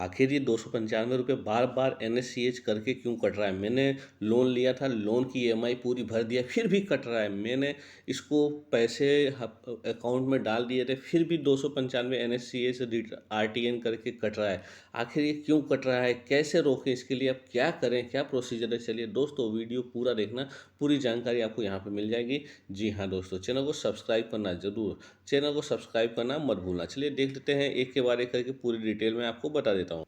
आखिर ये 295 रुपये बार-बार एनएससीएच करके क्यों कट रहा है? मैंने लोन लिया था, लोन की ईएमआई पूरी भर दिया, फिर भी कट रहा है। मैंने इसको पैसे अकाउंट में डाल दिए थे, फिर भी 295 एनएससीएच आरटीएन करके कट रहा है। आखिर ये क्यों कट रहा है? कैसे रोकें? इसके लिए अब क्या करें? क्या प्रोसीजर है? चलिए दोस्तों, वीडियो पूरा देखना, पूरी जानकारी आपको यहाँ पे मिल जाएगी। जी हाँ दोस्तों, चैनल को सब्सक्राइब करना मत भूलना। चलिए देख लेते हैं, एक के बाद एक करके पूरी डिटेल में आपको बता देता हूँ।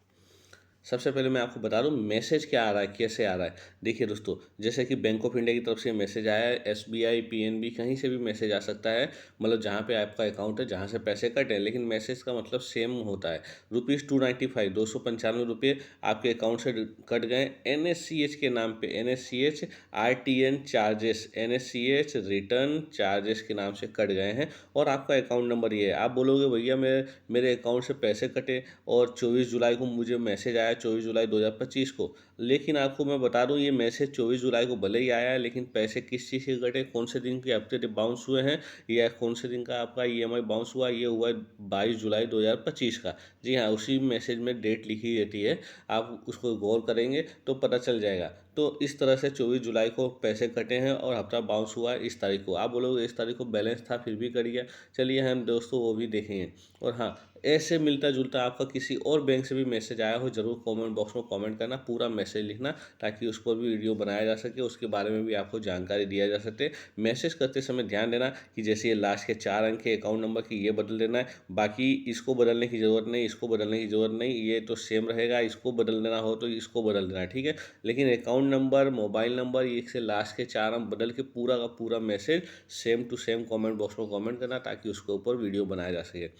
सबसे पहले मैं आपको बता दूं मैसेज क्या आ रहा है, कैसे आ रहा है। देखिए दोस्तों, जैसे कि बैंक ऑफ इंडिया की तरफ से मैसेज आया है, एसबीआई, पीएनबी, कहीं से भी मैसेज आ सकता है। मतलब जहाँ पे आपका अकाउंट है, जहाँ से पैसे कटे, लेकिन मैसेज का मतलब सेम होता है। ₹295, 295 आपके अकाउंट से कट गए एनएससीएच के नाम पे। एनएससीएच आरटीएन चार्जेस, एनएससीएच रिटर्न चार्जेस के नाम से कट गए हैं। और आपका अकाउंट नंबर ये है। आप बोलोगे भैया मेरे अकाउंट से पैसे कटे और 24 जुलाई को मुझे मैसेज आया, 24 जुलाई 2025 को। लेकिन आपको मैं बता दूं, ये मैसेज 24 जुलाई को भले ही आया है, लेकिन पैसे किस चीज़ के कटे, कौन से दिन के हफ्ते बाउंस हुए हैं, या कौन से दिन का आपका ईएमआई बाउंस हुआ, ये हुआ है 22 जुलाई 2025 का। जी हाँ, उसी मैसेज में डेट लिखी रहती है। आप उसको गौर करेंगे तो पता चल जाएगा। तो इस तरह से 24 जुलाई को पैसे कटे हैं और हफ्ता बाउंस हुआ है इस तारीख को। आप बोलोगे इस तारीख को बैलेंस था फिर भी कट गया। चलिए हम दोस्तों वो भी देखेंगे। और हाँ, ऐसे मिलता जुलता आपका किसी और बैंक से भी मैसेज आया हो, जरूर कमेंट बॉक्स में कमेंट करना, पूरा मैसेज लिखना, ताकि उस पर भी वीडियो बनाया जा सके, उसके बारे में भी आपको जानकारी दिया जा सके। मैसेज करते समय ध्यान देना कि जैसे ये लास्ट के 4 अंक के अकाउंट नंबर की, ये बदल देना है। बाकी इसको बदलने की ज़रूरत नहीं, इसको बदलने की ज़रूरत नहीं, ये तो सेम रहेगा। इसको बदल देना हो तो इसको बदल देना है, ठीक है। लेकिन अकाउंट नंबर, मोबाइल नंबर, ये से लास्ट के 4 अंक बदल के पूरा का पूरा message same to same comment box में कमेंट करना, ताकि उसके ऊपर वीडियो बनाया जा सके।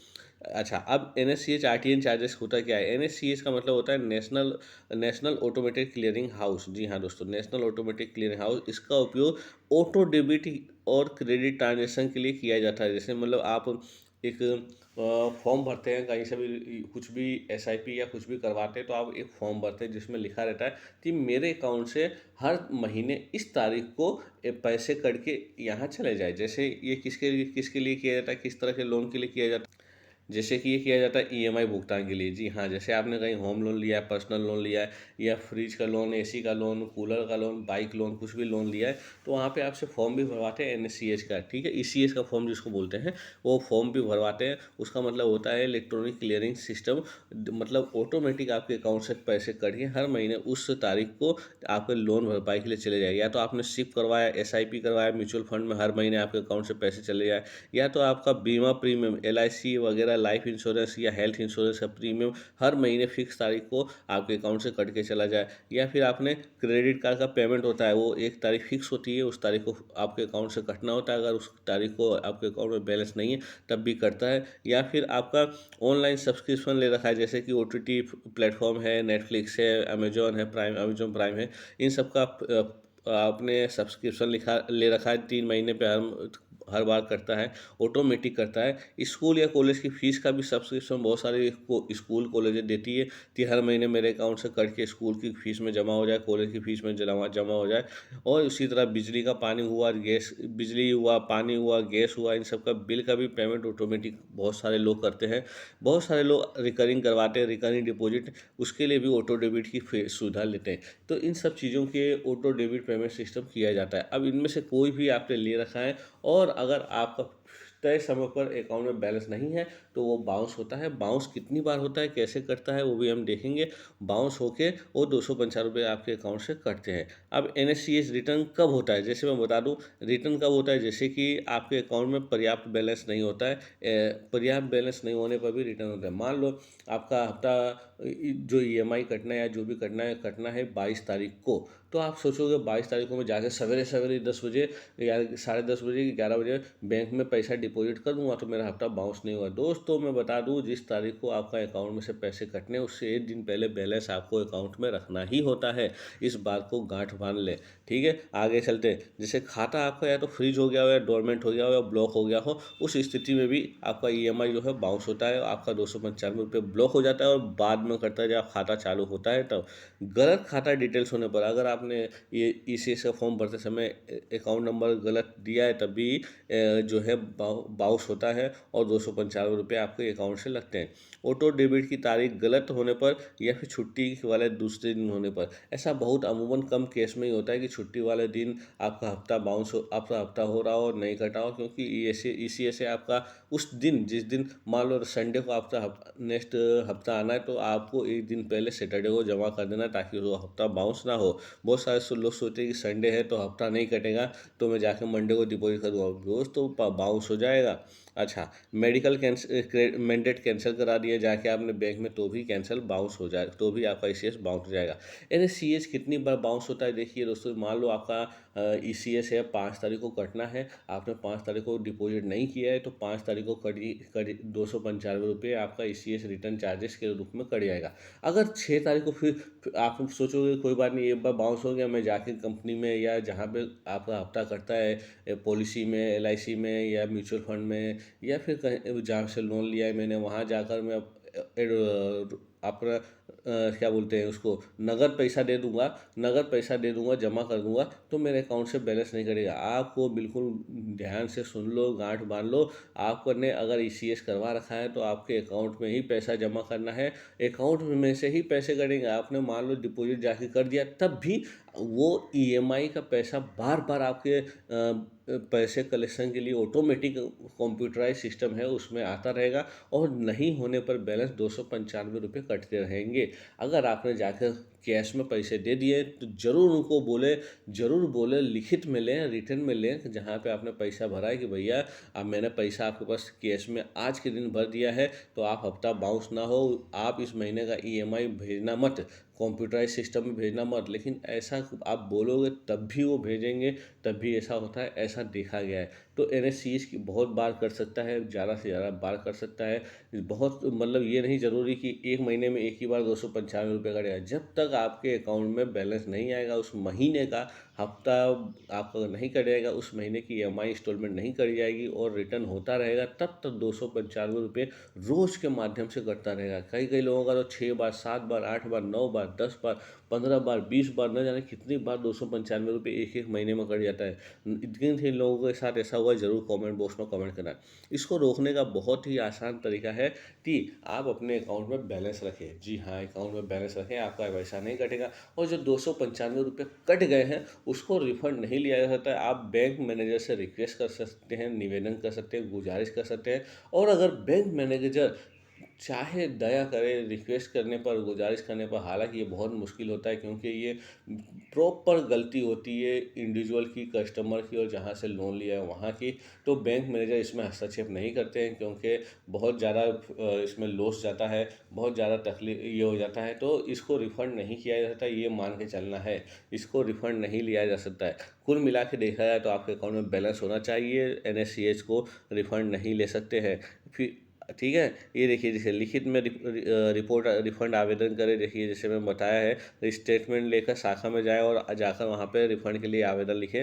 अच्छा, अब एनएससीएच आरटीएन चार्जेस होता क्या है? एनएससीएच का मतलब होता है national national automatic clearing house. जी हाँ दोस्तों, नेशनल ऑटोमेटिक क्लियरिंग हाउस। इसका उपयोग ऑटो डेबिट और क्रेडिट ट्रांजेक्शन के लिए किया जाता है। जैसे मतलब आप एक फॉर्म भरते हैं कहीं से भी, कुछ भी एसआईपी या कुछ भी करवाते हैं, तो आप एक फॉर्म भरते हैं जिसमें लिखा रहता है कि मेरे अकाउंट से हर महीने इस तारीख को पैसे कट के यहाँ चले जाए। जैसे ये किसके लिए किया जाता है, किस तरह के लोन के लिए किया जाता है? जैसे कि ये किया जाता है ईएमआई भुगतान के लिए। जी हाँ, जैसे आपने कहीं होम लोन लिया है, पर्सनल लोन लिया है, या फ्रिज का लोन, एसी का लोन, कूलर का लोन, बाइक लोन, कुछ भी लोन लिया है, तो वहाँ पे आपसे फॉर्म भी भरवाते हैं एनएससीएच का, ठीक है। ईसीएच का फॉर्म जिसको बोलते हैं, वो फॉर्म भी भरवाते हैं। उसका मतलब होता है इलेक्ट्रॉनिक क्लियरिंग सिस्टम। मतलब ऑटोमेटिक आपके अकाउंट से पैसे कट के हर महीने उस तारीख को आपके लोन भरपाई के लिए चले जाए। या तो आपने सिप करवाया, एसआईपी करवाया, म्यूचुअल फंड में हर महीने आपके अकाउंट से पैसे चले जाए, या तो आपका बीमा प्रीमियम, एलआईसी वगैरह, लाइफ इंश्योरेंस या हेल्थ इंश्योरेंस का प्रीमियम हर महीने फिक्स तारीख को आपके अकाउंट से कट के चला जाए। या फिर आपने क्रेडिट कार्ड का पेमेंट होता है, वो एक तारीख फिक्स होती है, उस तारीख को आपके अकाउंट से कटना होता है। अगर उस तारीख को आपके अकाउंट में बैलेंस नहीं है तब भी कटता है। या फिर आपका ऑनलाइन सब्सक्रिप्शन ले रखा है, जैसे कि ओटीटी प्लेटफॉर्म है, नेटफ्लिक्स है, अमेजोन है, अमेजोन प्राइम है, इन सब का आपने सब्सक्रिप्शन लिखा ले रखा है, 3 महीने पे हर बार करता है, ऑटोमेटिक करता है। स्कूल या कॉलेज की फ़ीस का भी सब्सक्रिप्शन बहुत सारे स्कूल कॉलेजें देती है कि हर महीने मेरे अकाउंट से कट के स्कूल की फ़ीस में जमा हो जाए, कॉलेज की फ़ीस में जमा जमा हो जाए। और उसी तरह बिजली का पानी हुआ, गैस, बिजली हुआ, पानी हुआ, गैस हुआ, इन सब का बिल का भी पेमेंट ऑटोमेटिक बहुत सारे लोग करते हैं। बहुत सारे लोग रिकरिंग करवाते हैं, रिकरिंग डिपॉजिट, उसके लिए भी ऑटो डेबिट की सुविधा लेते हैं। तो इन सब चीज़ों के ऑटो डेबिट पेमेंट सिस्टम किया जाता है। अब इनमें से कोई भी आपने ले रखा है और अगर आपका तय समय पर अकाउंट में बैलेंस नहीं है, तो वो बाउंस होता है। बाउंस कितनी बार होता है, कैसे करता है, वो भी हम देखेंगे। बाउंस होके वो 295 रुपये आपके अकाउंट से कटते हैं। अब एनएससीएच रिटर्न कब होता है, जैसे मैं बता दूं, रिटर्न कब होता है, जैसे कि आपके अकाउंट में पर्याप्त बैलेंस नहीं होता है। पर्याप्त बैलेंस नहीं होने पर भी रिटर्न होता है। मान लो आपका हफ्ता जो ईएमआई कटना है या जो भी कटना है 22 तारीख को, तो आप सोचोगे 22 तारीख को मैं जाके सवेरे सवेरे 10 बजे या 10:30 बजे, 11 बजे बैंक में पैसा डिपॉजिट कर दूंगा तो मेरा हफ्ता बाउंस नहीं होगा। दोस्तों मैं बता दूं, जिस तारीख को आपका अकाउंट में से पैसे कटने, उससे 1 दिन पहले बैलेंस आपको अकाउंट में रखना ही होता है। इस बात को गांठ बांध ले, ठीक है। आगे चलते हैं। जैसे खाता आपका या तो फ्रीज हो गया हो, या डोरमेंट हो गया हो, या ब्लॉक हो गया हो, उस स्थिति में भी आपका ईएमआई जो है बाउंस होता है, आपका 295 रुपये ब्लॉक हो जाता है, और बाद में करता है जब खाता चालू होता है तब। गलत खाता डिटेल्स होने पर, अगर आपने आपने ये ईसीएस का फॉर्म भरते समय अकाउंट नंबर गलत दिया है, तभी जो है बाउंस होता है और 295 रुपये आपके अकाउंट से लगते हैं। ऑटो डेबिट की तारीख गलत होने पर या फिर छुट्टी वाले दूसरे दिन होने पर, ऐसा बहुत अमूमन कम केस में ही होता है कि छुट्टी वाले दिन आपका आपका हफ्ता हो रहा हो और नहीं कटा हो, क्योंकि ईसीएस से आपका उस दिन, जिस दिन मान लो संडे को आपका नेक्स्ट हफ्ता आना है, तो आपको एक दिन पहले सैटरडे को जमा कर देना, ताकि वो हफ्ता बाउंस ना हो। बहुत सारे लोग सोचते हैं कि संडे है तो हफ्ता नहीं कटेगा, तो मैं जाकर मंडे को डिपॉजिट करूँगा, दोस्त तो बाउंस हो जाएगा। अच्छा, मेडिकल मैंडेट कैंसिल करा दिया जाके आपने बैंक में, तो भी कैंसिल बाउंस हो जाए, तो भी आपका ईसीएस बाउंस हो जाएगा। एनएससीएच कितनी बार बाउंस होता है, देखिए दोस्तों, मान लो आपका ईसीएस है 5 तारीख को कटना है, आपने 5 तारीख को डिपॉजिट नहीं किया है, तो 5 तारीख को कटी 295 रुपये आपका ईसीएस रिटर्न चार्जेस के रूप में कट जाएगा। अगर 6 तारीख को फिर आप सोचोगे कोई बात नहीं, एक बार बाउंस हो गया, मैं जाके कंपनी में या जहाँ पे आपका हफ्ता कटता है, पॉलिसी में, एलआईसी में या म्यूचुअल फंड में, या फिर कहीं जहाँ से लोन लिया है मैंने, वहाँ जाकर मैं अपना क्या बोलते हैं उसको, नगद पैसा दे दूंगा, जमा कर दूंगा, तो मेरे अकाउंट से बैलेंस नहीं करेगा। आपको बिल्कुल ध्यान से सुन लो, गांठ बांध लो, आपने अगर ईसीएस करवा रखा है तो आपके अकाउंट में ही पैसा जमा करना है, अकाउंट में से ही पैसे कटेंगे। आपने मान लो डिपॉजिट जाके कर दिया, तब भी वो ईएमआई का पैसा बार बार आपके पैसे कलेक्शन के लिए ऑटोमेटिक कंप्यूटराइज सिस्टम है उसमें आता रहेगा, और नहीं होने पर बैलेंस 295 रुपये कटते रहेंगे। अगर आपने जाकर कैश में पैसे दे दिए तो ज़रूर उनको ज़रूर बोले लिखित में लें, रिटर्न में लें, जहाँ पे आपने पैसा भरा है कि भैया अब मैंने पैसा आपके पास कैश में आज के दिन भर दिया है, तो आप हफ्ता बाउंस ना हो, आप इस महीने का ईएमआई भेजना मत, कंप्यूटराइज सिस्टम में भेजना मत। लेकिन ऐसा आप बोलोगे तब भी वो भेजेंगे, तब भी ऐसा होता है, ऐसा देखा गया है। तो एनएससीएच की बहुत बार कर सकता है, ज़्यादा से ज़्यादा बार कर सकता है, बहुत मतलब ये नहीं ज़रूरी कि एक महीने में एक ही बार 295 रुपये कटेगा। जब तक आपके अकाउंट में बैलेंस नहीं आएगा, उस महीने का हफ्ता आपका नहीं कटेगा, उस महीने की ईएमआई इंस्टॉलमेंट नहीं कटी जाएगी और रिटर्न होता रहेगा, तब तक 295 रुपये रोज़ के माध्यम से कटता रहेगा। कई कई लोगों का तो 6 बार, 7 बार, 8 बार, 9 बार, 10 बार, 15 बार, 20 बार, न जाने कितनी बार 295 रुपये एक एक महीने में कट जाता है। जिन जिन लोगों के साथ ऐसा हुआ ज़रूर कमेंट बॉक्स में कमेंट करना। इसको रोकने का बहुत ही आसान तरीका है कि आप अपने अकाउंट में बैलेंस रखें। जी हाँ, अकाउंट में बैलेंस रखें, आपका पैसा नहीं कटेगा। और जो 295 रुपये कट गए हैं उसको रिफंड नहीं लिया जा सकता है। आप बैंक मैनेजर से रिक्वेस्ट कर सकते हैं, निवेदन कर सकते हैं, गुजारिश कर सकते हैं। और अगर बैंक मैनेजर चाहे दया करे, रिक्वेस्ट करने पर, गुजारिश करने पर, हालांकि ये बहुत मुश्किल होता है, क्योंकि ये प्रॉपर गलती होती है इंडिविजुअल की, कस्टमर की, और जहाँ से लोन लिया है वहाँ की, तो बैंक मैनेजर इसमें हस्तक्षेप नहीं करते हैं, क्योंकि बहुत ज़्यादा इसमें लॉस जाता है, बहुत ज़्यादा तकलीफ ये हो जाता है, तो इसको रिफ़ंड नहीं किया जा सकता, ये मान के चलना है, इसको रिफ़ंड नहीं लिया जा सकता है। कुल मिला के देखा जाए तो आपके अकाउंट में बैलेंस होना चाहिए, एनएससीएच को रिफ़ंड नहीं ले सकते हैं। फिर ठीक है, ये देखिए जैसे लिखित में रिपोर्ट रिफंड आवेदन करें, देखिए जैसे मैं बताया है, स्टेटमेंट लेकर शाखा में जाएं और जाकर वहाँ पे रिफंड के लिए आवेदन लिखें।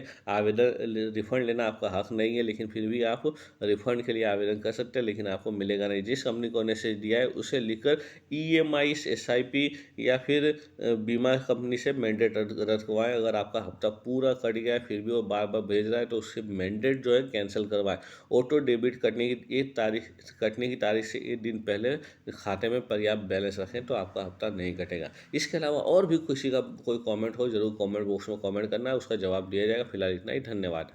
रिफंड लेना आपका हक नहीं है, लेकिन फिर भी आप रिफंड के लिए आवेदन कर सकते हैं, लेकिन आपको मिलेगा नहीं। जिस कंपनी को मैसेज दिया है उसे लिखकर ईएमआई, एसआईपी या फिर बीमा कंपनी से मैंडेट रखवाएं। अगर आपका हफ्ता पूरा कट गया है फिर भी वो बार बार भेज रहा है, तो उससे मैंडेट जो है कैंसिल करवाएं। ऑटो डेबिट कटने की तारीख से एक दिन पहले खाते में पर्याप्त बैलेंस रखें, तो आपका हफ्ता नहीं कटेगा। इसके अलावा और भी किसी का कोई कमेंट हो, जरूर कमेंट बॉक्स में कमेंट करना है, उसका जवाब दिया जाएगा। फिलहाल इतना ही, धन्यवाद।